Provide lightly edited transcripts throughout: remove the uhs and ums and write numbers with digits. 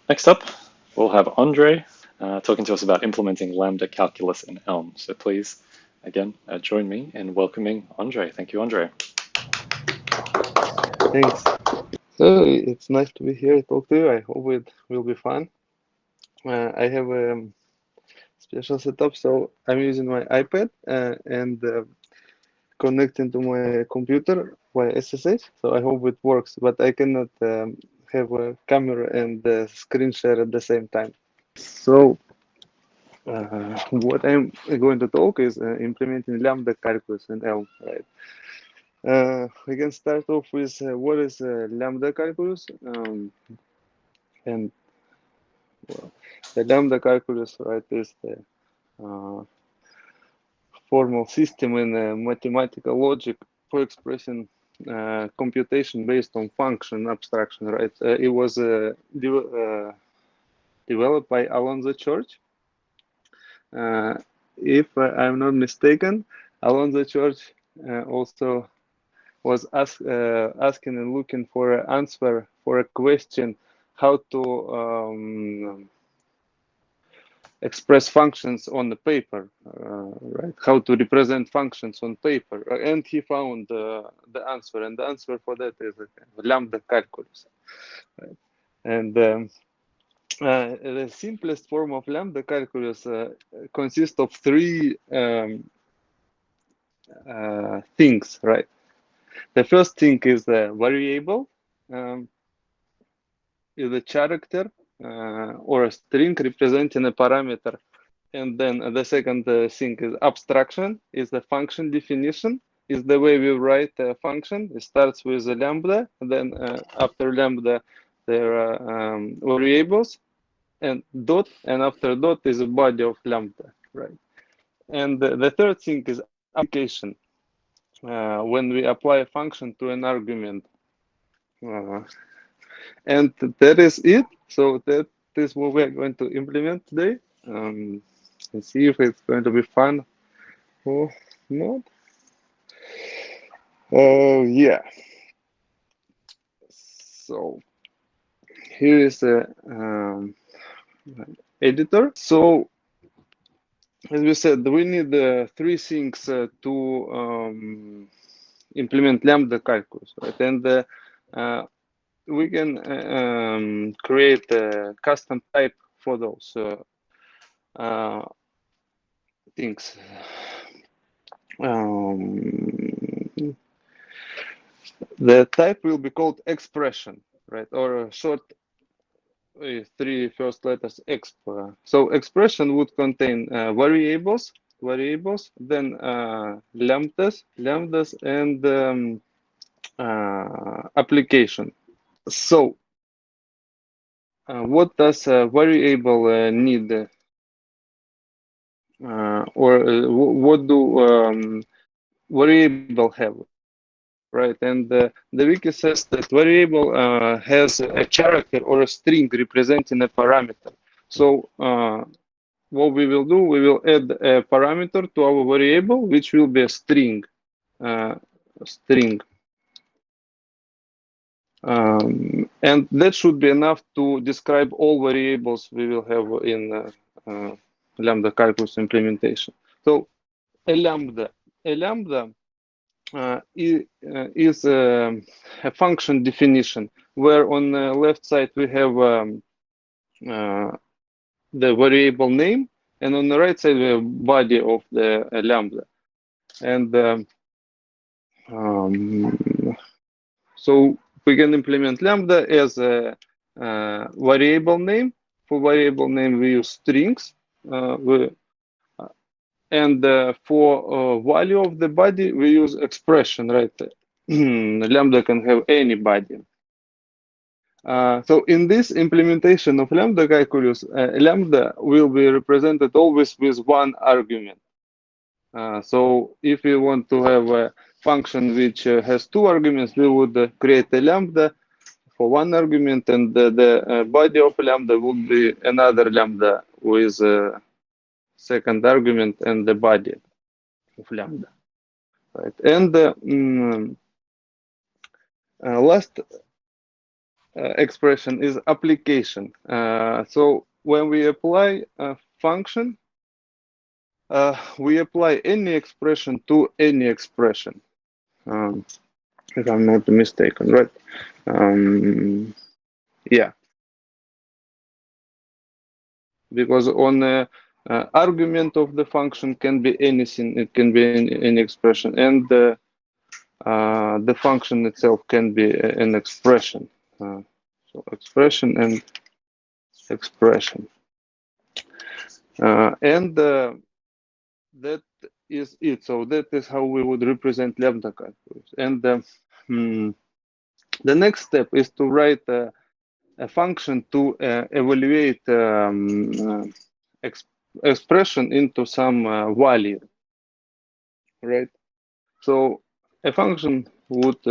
Next up, we'll have Andrey talking to us about implementing Lambda calculus in Elm. So please, again, join me in welcoming Andrey. Thank you, Andrey. Thanks. So it's nice to be here, talk to you. I hope it will be fun. I have a special setup, so I'm using my iPad and connecting to my computer via SSH. So I hope it works, but I cannot have a camera and screen share at the same time. So what I'm going to talk is implementing Lambda calculus in Elm, right? We can start off with what is Lambda calculus, and well, the Lambda calculus, right, is the uh, formal system in mathematical logic for expressing computation based on function abstraction, right? It was developed by Alonzo Church. If I'm not mistaken, Alonzo Church also was asking and looking for an answer for a question how to express functions on the paper, right? How to represent functions on paper, and he found the answer, and the answer for that is lambda calculus, right? And the simplest form of lambda calculus consists of three things, right? The first thing is the variable, is a character or a string representing a parameter. And then the second thing is abstraction, is the function definition, is the way we write a function. It starts with a lambda, and then after lambda there are variables and dot, and after dot is a body of lambda, right? And the third thing is application, when we apply a function to an argument. And that is it. So that is what we're going to implement today. And see if it's going to be fun or not. Yeah. So here is the editor. So as we said, we need three things to implement lambda calculus, right? And we can create a custom type for those things. The type will be called expression, right? Or a short three first letters exp. So expression would contain variables, then lambdas, and application. So what does a variable need? What do variable have? Right, and the wiki says that variable has a character or a string representing a parameter. So what we will do, we will add a parameter to our variable, which will be a string. And that should be enough to describe all variables we will have in Lambda calculus implementation. So a lambda is a function definition, where on the left side we have the variable name, and on the right side we have body of the lambda. And so we can implement lambda as a variable name. For variable name we use strings, and for value of the body we use expression, right? Lambda can have any body. So in this implementation of lambda calculus, lambda will be represented always with one argument. So if we want to have a function which has two arguments, we would create a lambda for one argument, and the body of lambda would be another lambda with a second argument and the body of lambda. Right. And last expression is application. So when we apply a function, we apply any expression to any expression, if I'm not mistaken, right? Yeah, because on the argument of the function can be anything, it can be any expression, and the function itself can be an expression. So expression and expression. And that is it. So that is how we would represent lambda calculus. And the next step is to write a function to evaluate expression into some value, right? So a function would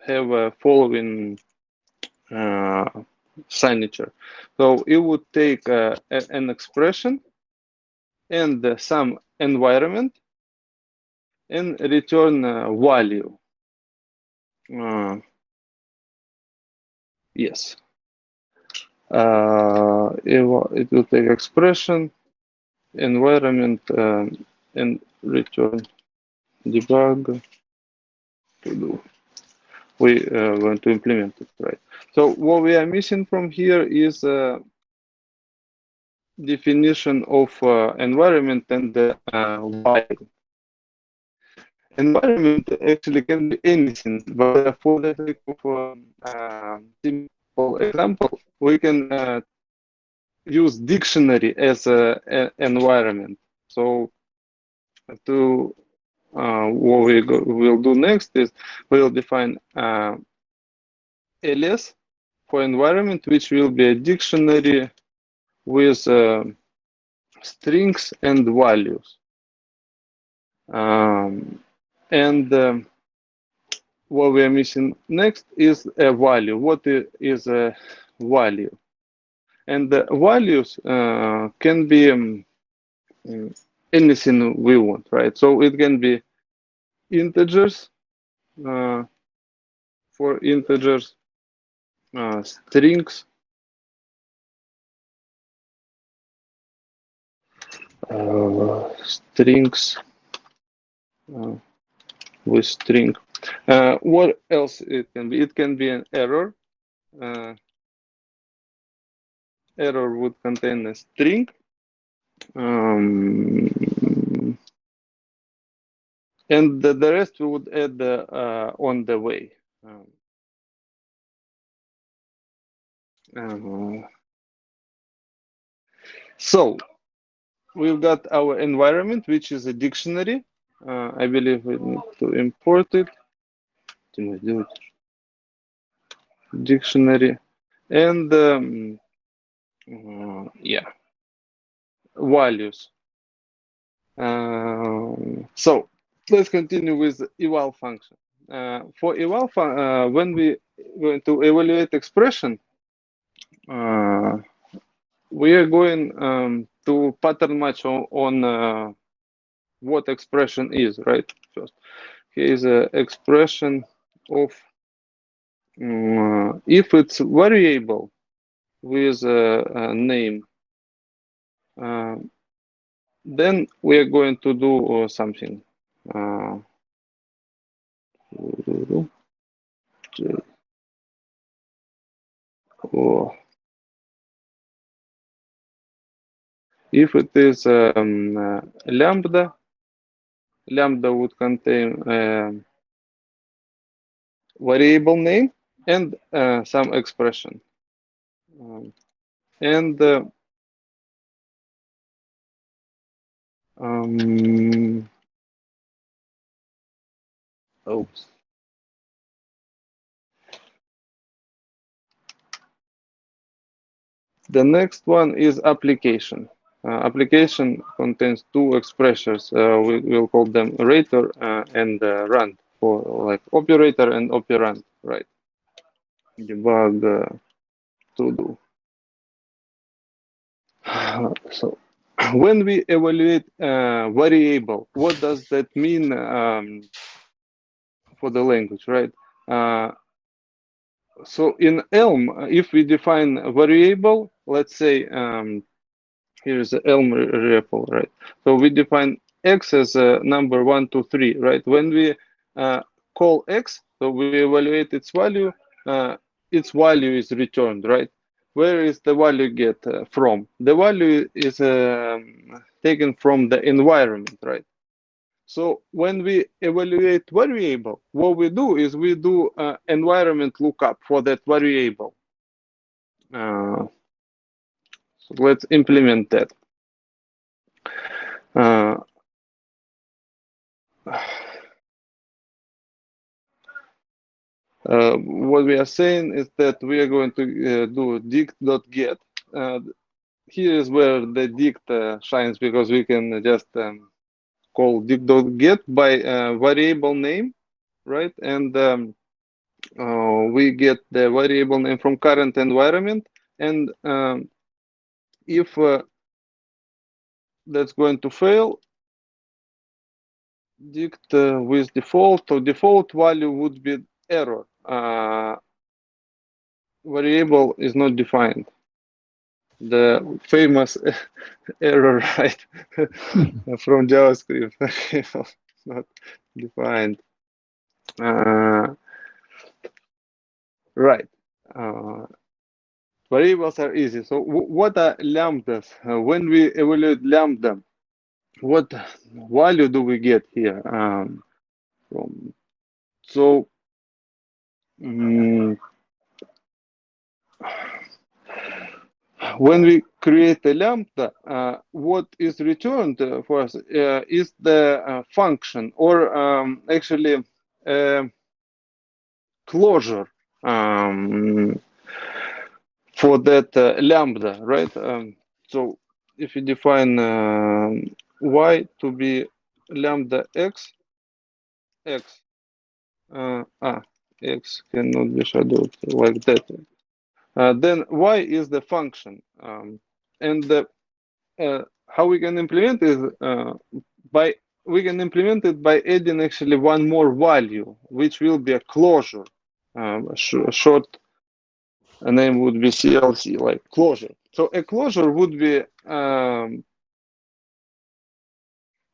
have a following signature. So it would take an expression and some environment and return value. Yes. It will take expression, environment, and return debug to do. We are going to implement it, right? So what we are missing from here is definition of environment and value. Environment actually can be anything, but for the sake of simple example, we can use dictionary as an environment. So to what we'll do next is we'll define alias for environment, which will be a dictionary with strings and values. And what we are missing next is a value. What is a value? And the values can be anything we want, right? So it can be integers, for integers, strings, strings with string. What else it can be? It can be an error. Error would contain a string. And the rest we would add on the way. So we've got our environment, which is a dictionary. I believe we need to import it. Dictionary. And yeah, values. So let's continue with eval function. For eval when we going to evaluate expression, we are going to pattern match on what expression is, right? First, here is an expression of if it's variable with a name, then we are going to do something. If it is lambda, lambda would contain variable name and some expression. And oops. The next one is application. Application contains two expressions. We will call them operator and run, for like operator and operand, right? Debug to do. So when we evaluate variable, what does that mean for the language, right? So in Elm, if we define a variable, let's say here's the Elm REPL, right? So we define x as a number 1, 2, 3, right? When we call x, so we evaluate its value is returned, right? Where is the value get from? The value is taken from the environment, right? So when we evaluate variable, what we do is we do environment lookup for that variable. So let's implement that. Uh, what we are saying is that we are going to do dict.get. Here is where the dict shines because we can just call dict.get by variable name, right? And we get the variable name from current environment. And if that's going to fail, dict with default, so default value would be error. Variable is not defined. The famous error, right, from JavaScript, not defined. Right. Uh, Variables are easy. So what are lambdas? When we evaluate lambda, what value do we get here? From so mm, when we create a lambda, what is returned for us is the function, or actually closure for that lambda, right? So if you define y to be lambda x, x, x cannot be shadowed like that. Then y is the function, and how we can implement is by we can implement it by adding actually one more value, which will be a closure. Short name would be CLC, like closure. So a closure would be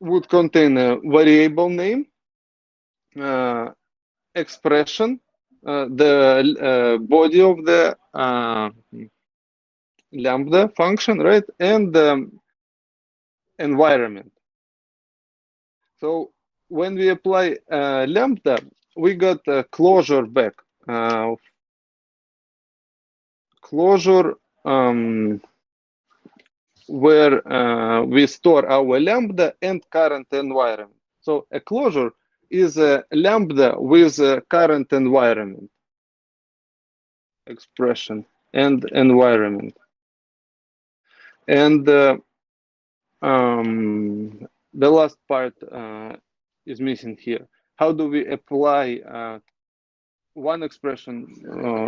would contain a variable name, expression, the body of the lambda function, right, and environment. So when we apply lambda, we got a closure back. Closure where we store our lambda and current environment. So a closure is a lambda with a current environment expression and environment. And the last part is missing here. How do we apply one expression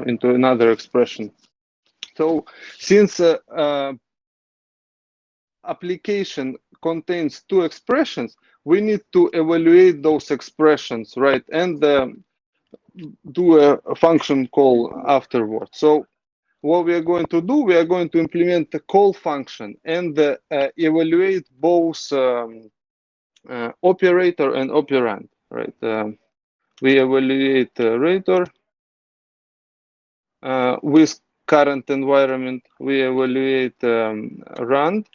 into another expression? So since application contains two expressions, we need to evaluate those expressions, right? And do a function call afterwards. So what we are going to do, we are going to implement the call function and evaluate both operator and operand, right? We evaluate operator with current environment. We evaluate rand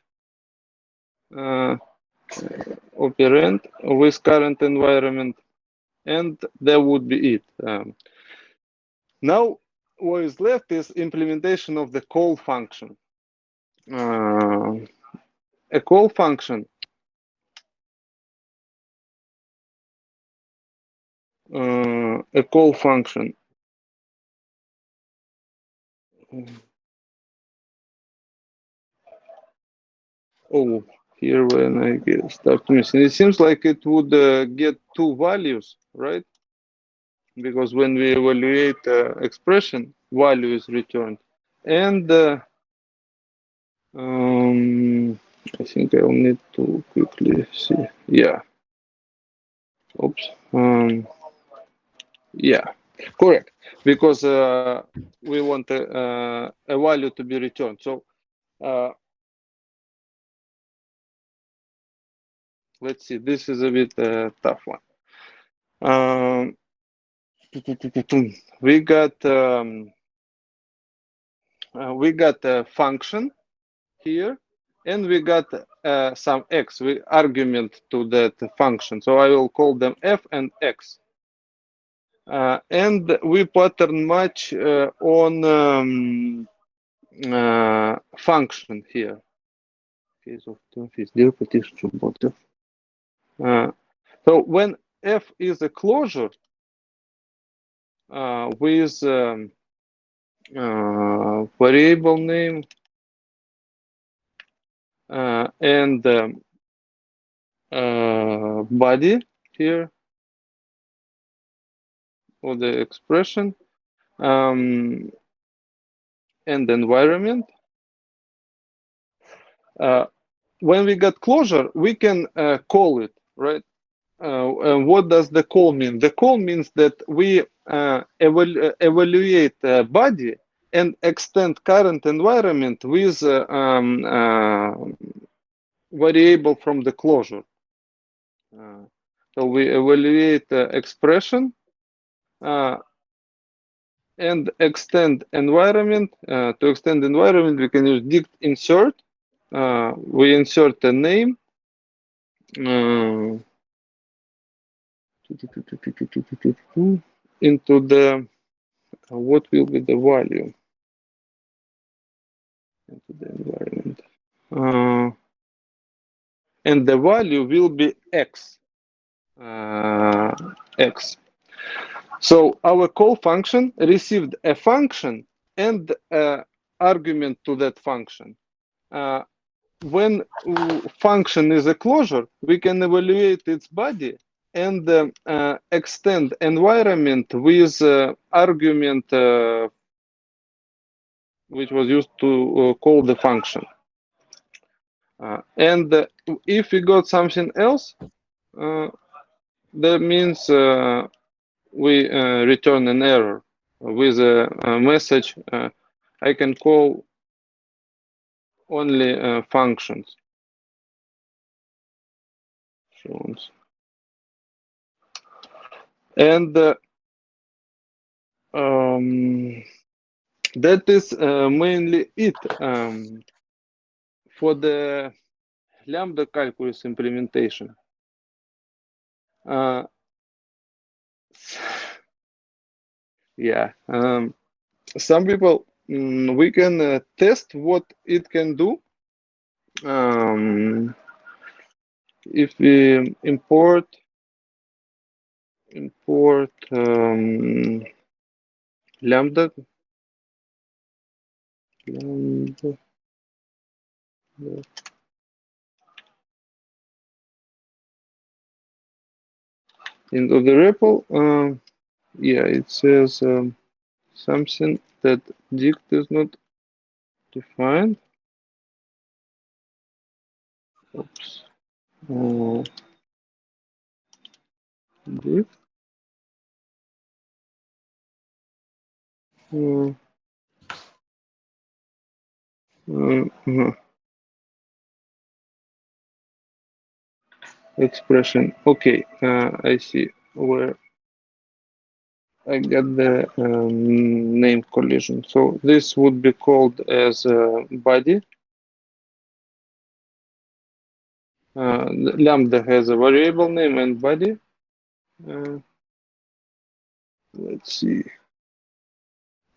operand with current environment, and that would be it. Now, what is left is implementation of the call function. A call function a call function. Oh, here when I start missing, it seems like it would get two values, right? Because when we evaluate expression, value is returned. And I think I'll need to quickly see. Yeah. Oops. Yeah. Correct, because we want a value to be returned. So let's see, this is a bit tough one. We got a function here, and we got some x, argument to that function. So I will call them f and x. And we pattern match on function here. So when f is a closure with variable name and body here, or the expression, and environment. When we got closure, we can call it, right? What does the call mean? The call means that we evaluate body and extend current environment with variable from the closure. So we evaluate expression and extend environment. To extend environment, we can use dict insert. We insert a name. Into the what will be the value into the environment, and the value will be x. X. So our call function received a function and argument to that function. When function is a closure, we can evaluate its body and extend environment with argument which was used to call the function. And if we got something else, that means we return an error with a message. I can call only functions. And that is mainly it for the Lambda calculus implementation. Yeah, some people, we can test what it can do. If we import Lambda. Into the REPL, yeah, it says something that dict is not defined. Oops. Dict. Expression. Okay, I see where I get the name collision. So this would be called as body. Lambda has a variable name and body. Let's see.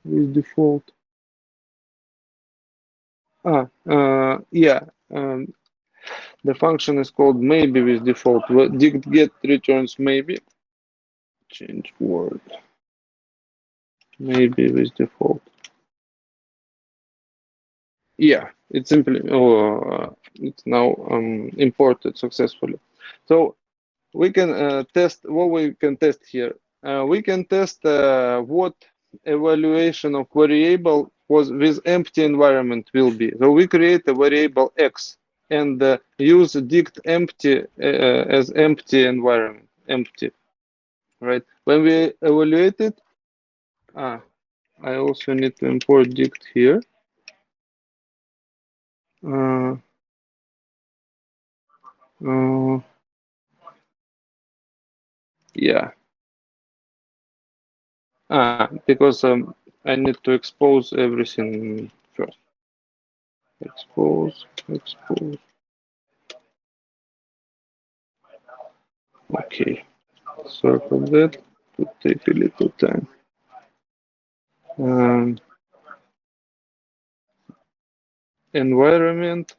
With default. Yeah. The function is called maybe with default. Dict get returns maybe. Change word. Maybe with default. Yeah, it's simply it's now imported successfully. So we can test what we can test here. We can test what evaluation of variable was with empty environment will be. So we create a variable x and use dict empty as empty environment, empty, right? When we evaluate it, I also need to import dict here. Yeah. Because I need to expose everything first. Expose. Okay. Sorry for that. Could take a little time. Um, Environment,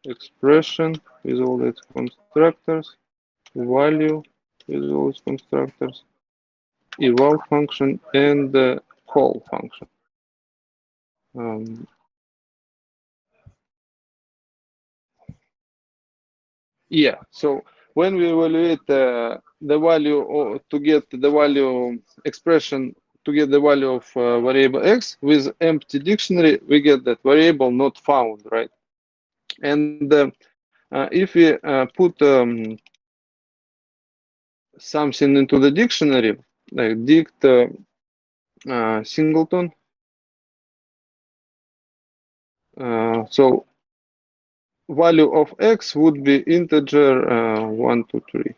expression with all its constructors, value with all its constructors, eval function, and the call function. Um, yeah, so when we evaluate the value or to get the value expression to get the value of variable x with empty dictionary, we get that variable not found, right? And if we put something into the dictionary, like dict singleton, so value of x would be integer 1, 2, 3.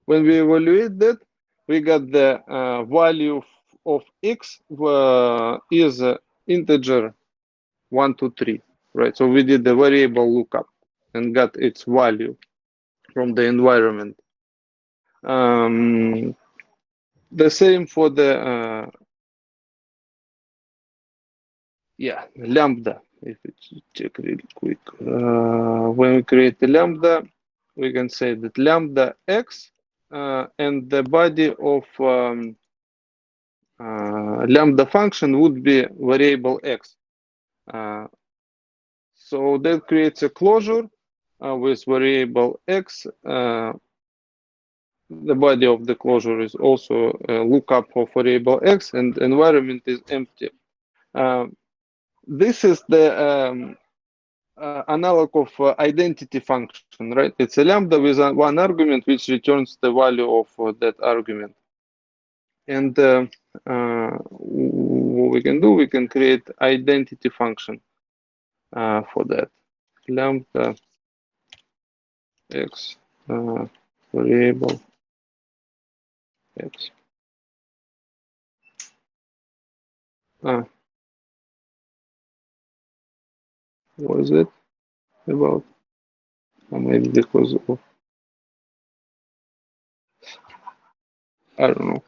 When we evaluate that, we got the value of x is integer 1, 2, 3, right? So we did the variable lookup and got its value from the environment. The same for the lambda. If it's check really quick, when we create the lambda, we can say that lambda x and the body of lambda function would be variable x. So that creates a closure with variable x. The body of the closure is also a lookup of variable x, and environment is empty. This is the analog of identity function, right? It's a lambda with one argument which returns the value of that argument. And what we can do, we can create identity function for that. Lambda x variable x. What is it about? Or maybe because of, I don't know.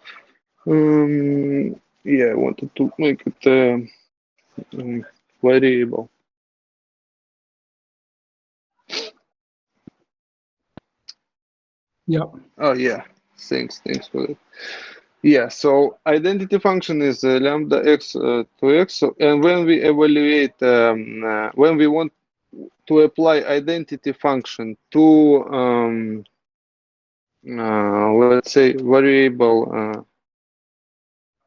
Yeah, I wanted to make it variable. Yeah. Oh yeah, thanks for that. Yeah, so identity function is lambda x to x. So, and when we evaluate, when we want to apply identity function to, let's say, variable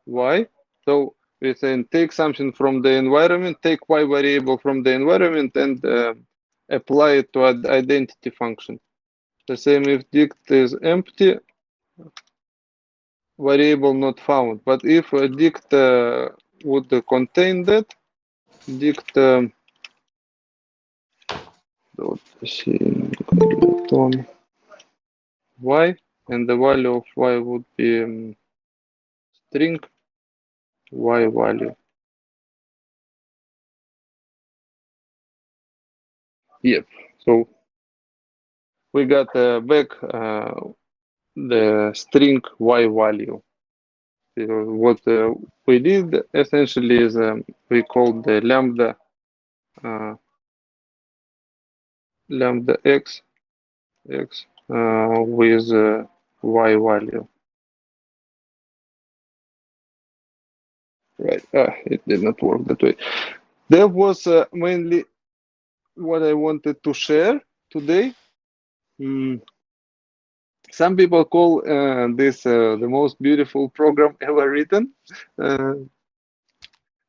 y, so we then take something from the environment, take y variable from the environment, and apply it to an identity function. The same if dict is empty, variable not found. But if a dict would contain that, dict singleton y, and the value of y would be string y value. Yep. So we got back the string y value. What we did essentially is we called the lambda lambda x with y value. Right. It did not work that way. That was mainly what I wanted to share today. Some people call this the most beautiful program ever written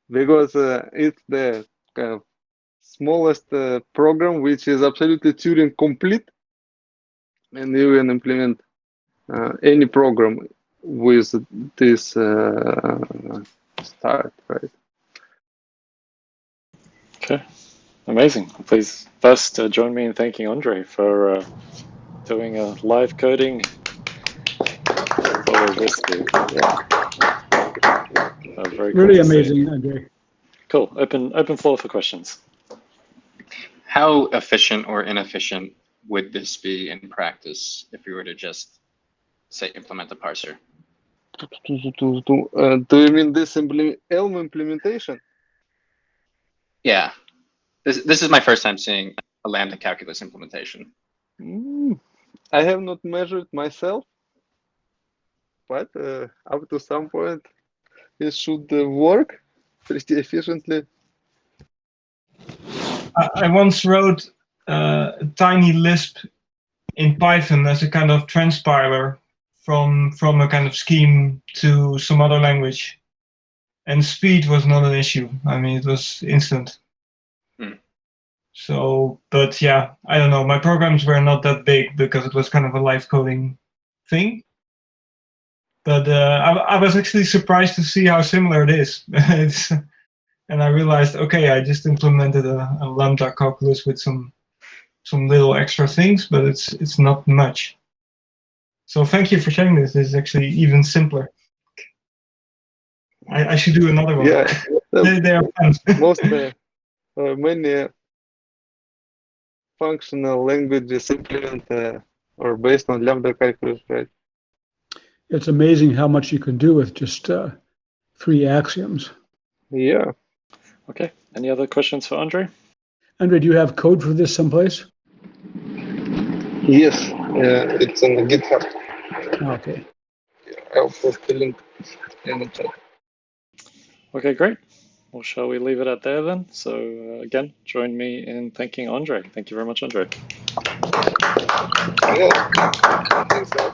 because it's the kind of smallest program which is absolutely Turing complete, and you can implement any program with this start, right? Okay, amazing. Please first join me in thanking Andrey for doing a live coding. It's always risky. Yeah. Very cool Really to see. amazing, Andrey. Cool. Open floor for questions. How efficient or inefficient would this be in practice if we were to just, say, implement a parser? Do you mean this Elm implementation? Yeah, this is my first time seeing a Lambda calculus implementation. I have not measured myself, but up to some point it should work pretty efficiently. I once wrote a tiny Lisp in Python as a kind of transpiler from a kind of scheme to some other language, and speed was not an issue. I mean, it was instant. So, but yeah, I don't know. My programs were not that big because it was kind of a live coding thing. But I was actually surprised to see how similar it is. And I realized, okay, I just implemented a lambda calculus with some little extra things, but it's not much. So thank you for sharing this. This is actually even simpler. I should do another one. Yeah, they are fun. most many functional languages implement or based on lambda calculus, right? It's amazing how much you can do with just 3 axioms. Yeah. Okay. Any other questions for Andrey? Andrey, do you have code for this someplace? Yes, it's on the GitHub. Okay. I'll post the link in the chat. Okay, great. Well, shall we leave it at there then? So again, join me in thanking Andrey. Thank you very much, Andrey. Yeah. Thanks a lot.